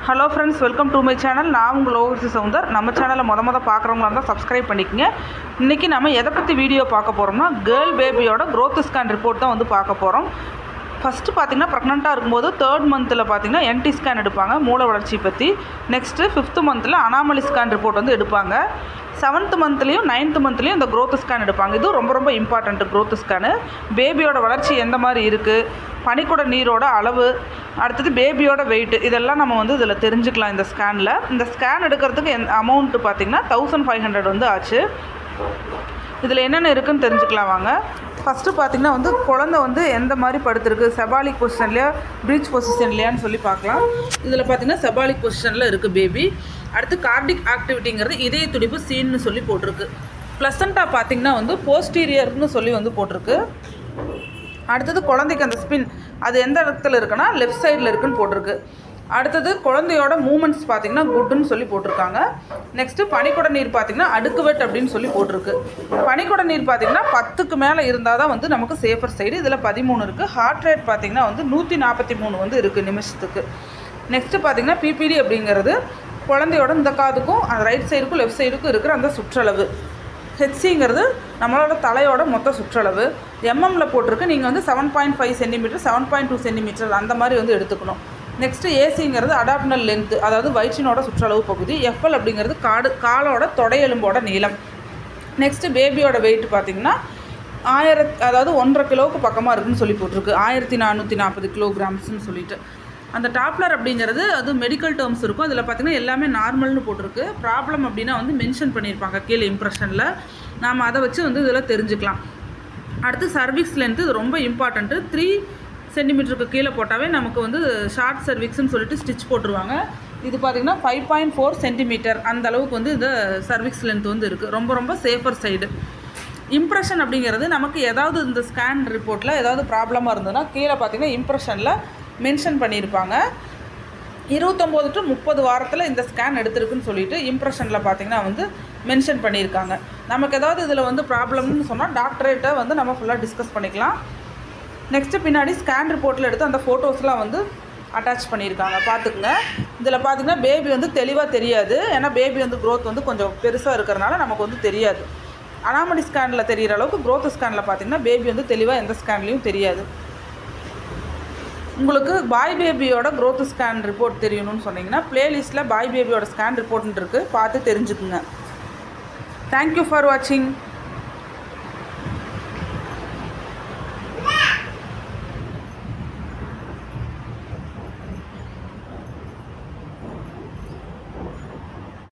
Hello friends, welcome to my channel. நான் உங்கள் overseer Soundar. நம்ம சேனலை மொதல் சப்ஸ்கிரைப் இருந்தால் சப்ஸ்கிரைப் பண்ணிக்கங்க. இன்றைக்கி நம்ம எதை பற்றி வீடியோ பார்க்க போகிறோம்னா, கேர்ள் பேபியோட க்ரோத் ஸ்கேன் ரிப்போர்ட் தான் வந்து பார்க்க போகிறோம். ஃபஸ்ட்டு பார்த்திங்கன்னா ப்ரெக்னெண்ட்டாக இருக்கும்போது 3rd மந்தில் பார்த்திங்கன்னா என்டி ஸ்கேன் எடுப்பாங்க, மூளை வளர்ச்சி பற்றி. நெக்ஸ்ட்டு 5th மந்தில் அனாமலி ஸ்கேன் ரிப்போர்ட் வந்து எடுப்பாங்க. 7th மந்த்லேயும் 9th மந்த்லேயும் இந்த க்ரோத் ஸ்கேன் எடுப்பாங்க. இது ரொம்ப இம்பார்ட்டண்ட்டு. க்ரோத் ஸ்கேனு பேபியோட வளர்ச்சி எந்த மாதிரி இருக்குது, பனிக்கூட நீரோட அளவு, அடுத்தது பேபியோட வெயிட், இதெல்லாம் நம்ம வந்து இதில் தெரிஞ்சுக்கலாம் இந்த ஸ்கேனில். இந்த ஸ்கேன் எடுக்கிறதுக்கு அமௌண்ட்டு பார்த்திங்கன்னா 1500 வந்து ஆச்சு. இதில் என்னென்ன இருக்குதுன்னு தெரிஞ்சுக்கலாம் வாங்க. ஃபஸ்ட்டு பார்த்திங்கன்னா வந்து குழந்தை வந்து எந்த மாதிரி படுத்துருக்கு, செபாலிக் பொசிஷன்லையா ப்ரீச் பொசிஷன்லையான்னு சொல்லி பார்க்கலாம். இதில் பார்த்திங்கன்னா செபாலிக் பொசிஷனில் இருக்குது பேபி. அடுத்து கார்டிக் ஆக்டிவிட்டிங்கிறது இதய துடிப்பு சீன்னு சொல்லி போட்டிருக்கு. ப்ளசண்டா பார்த்திங்கன்னா வந்து போஸ்டீரியர்னு சொல்லி வந்து போட்டிருக்கு. அடுத்தது குழந்தைக்கு அந்த ஸ்பின் அது எந்த இடத்துல இருக்குன்னா லெஃப்ட் சைடில் இருக்குன்னு போட்டிருக்கு. அடுத்தது குழந்தையோட மூமெண்ட்ஸ் பார்த்திங்கன்னா குட்டுன்னு சொல்லி போட்டிருக்காங்க. நெக்ஸ்ட்டு பனிக்கூட நீர் பார்த்திங்கன்னா அடுக்குவெட் அப்படின்னு சொல்லி போட்டிருக்கு. பனிக்கூட நீர் பார்த்திங்கன்னா 10க்கு மேலே இருந்தால் தான் வந்து நமக்கு சேஃபர் சைடு. இதில் 13 இருக்குது. ஹார்ட் ரேட் பார்த்திங்கன்னா வந்து 143 வந்து இருக்குது நிமிஷத்துக்கு. நெக்ஸ்ட்டு பார்த்திங்கன்னா பிபிடி அப்படிங்கிறது குழந்தையோட இந்த காதுக்கும் அந்த ரைட் சைடுக்கும் லெஃப்ட் சைடுக்கும் இருக்கிற அந்த சுற்றளவு. ஹெச்சிங்கிறது நம்மளோட தலையோட மொத்த சுற்றளவு. எம்எம்மில் போட்டிருக்கு. நீங்கள் வந்து 7.5 சென்டிமீட்டர் 7.2 சென்டிமீட்டர் அந்த மாதிரி வந்து எடுத்துக்கணும். நெக்ஸ்ட்டு ஏசிங்கிறது அடாப்டனல் லென்த்து, அதாவது வயிற்றினோட சுற்றளவு பகுதி. எஃப்எல் அப்படிங்கிறது காலோட தொடையெலும்போட நீளம். நெக்ஸ்ட்டு பேபியோட வெயிட் பார்த்திங்கன்னா 1.5 கிலோவுக்கு பக்கமாக இருக்குதுன்னு சொல்லி போட்டிருக்கு. 1440 கிலோகிராம்ஸ்ன்னு சொல்லிட்டு. அந்த டாப்லர் அப்படிங்கிறது அது மெடிக்கல் டேர்ம்ஸ் இருக்கும். அதில் பார்த்திங்கன்னா எல்லாமே நார்மல்னு போட்டிருக்கு. ப்ராப்ளம் அப்படின்னா வந்து மென்ஷன் பண்ணியிருப்பாங்க கீழே இம்ப்ரெஷனில். நாம் அதை வச்சு வந்து இதில் தெரிஞ்சுக்கலாம். அடுத்து சர்விக்ஸ் லென்த்து, இது ரொம்ப இம்பார்ட்டண்ட்டு. 3 சென்டிமீட்டருக்கு கீழே போட்டாவே நமக்கு வந்து ஷார்ட் சர்விக்ஸ்ன்னு சொல்லிட்டு ஸ்டிச் போட்டுருவாங்க. இது பார்த்திங்கன்னா 5.4 சென்டிமீட்டர் அந்த அளவுக்கு வந்து இந்த சர்விக்ஸ் லென்த் வந்து இருக்குது. ரொம்ப சேஃபர் சைடு. இம்ப்ரெஷன் அப்படிங்கிறது நமக்கு ஏதாவது இந்த ஸ்கேன் ரிப்போர்ட்டில் ஏதாவது ப்ராப்ளமாக இருந்ததுன்னா கீழே பார்த்திங்கன்னா இம்ப்ரெஷனில் மென்ஷன் பண்ணியிருப்பாங்க. 29 to 30 வாரத்தில் இந்த ஸ்கேன் எடுத்திருக்குன்னு சொல்லிட்டு இம்ப்ரெஷனில் பார்த்திங்கன்னா வந்து மென்ஷன் பண்ணியிருக்காங்க. நமக்கு ஏதாவது இதில் வந்து ப்ராப்ளம்னு சொன்னால் டாக்டரேட்டை வந்து நம்ம ஃபுல்லாக டிஸ்கஸ் பண்ணிக்கலாம். நெக்ஸ்ட்டு பின்னாடி ஸ்கேன் ரிப்போர்ட்டில் எடுத்து அந்த ஃபோட்டோஸ்லாம் வந்து அட்டாச் பண்ணியிருக்காங்க, பார்த்துக்குங்க. இதில் பார்த்திங்கன்னா பேபி வந்து தெளிவாக தெரியாது. ஏன்னா பேபி வந்து க்ரோத் வந்து கொஞ்சம் பெருசாக இருக்கிறனால நமக்கு வந்து தெரியாது. அனாமலி ஸ்கேனில் தெரிகிற அளவுக்கு க்ரோத் ஸ்கேனில் பார்த்திங்கன்னா பேபி வந்து தெளிவாக எந்த ஸ்கேன்லேயும் தெரியாது. உங்களுக்கு பாய் பேபியோட க்ரோத் ஸ்கேன் ரிப்போர்ட் தெரியணும்னு சொன்னீங்கன்னா ப்ளேலிஸ்ட்டில் பாய் பேபியோட ஸ்கேன் ரிப்போர்ட்னு இருக்குது, பார்த்து தெரிஞ்சுக்குங்க. தேங்க்யூ ஃபார் வாட்சிங்.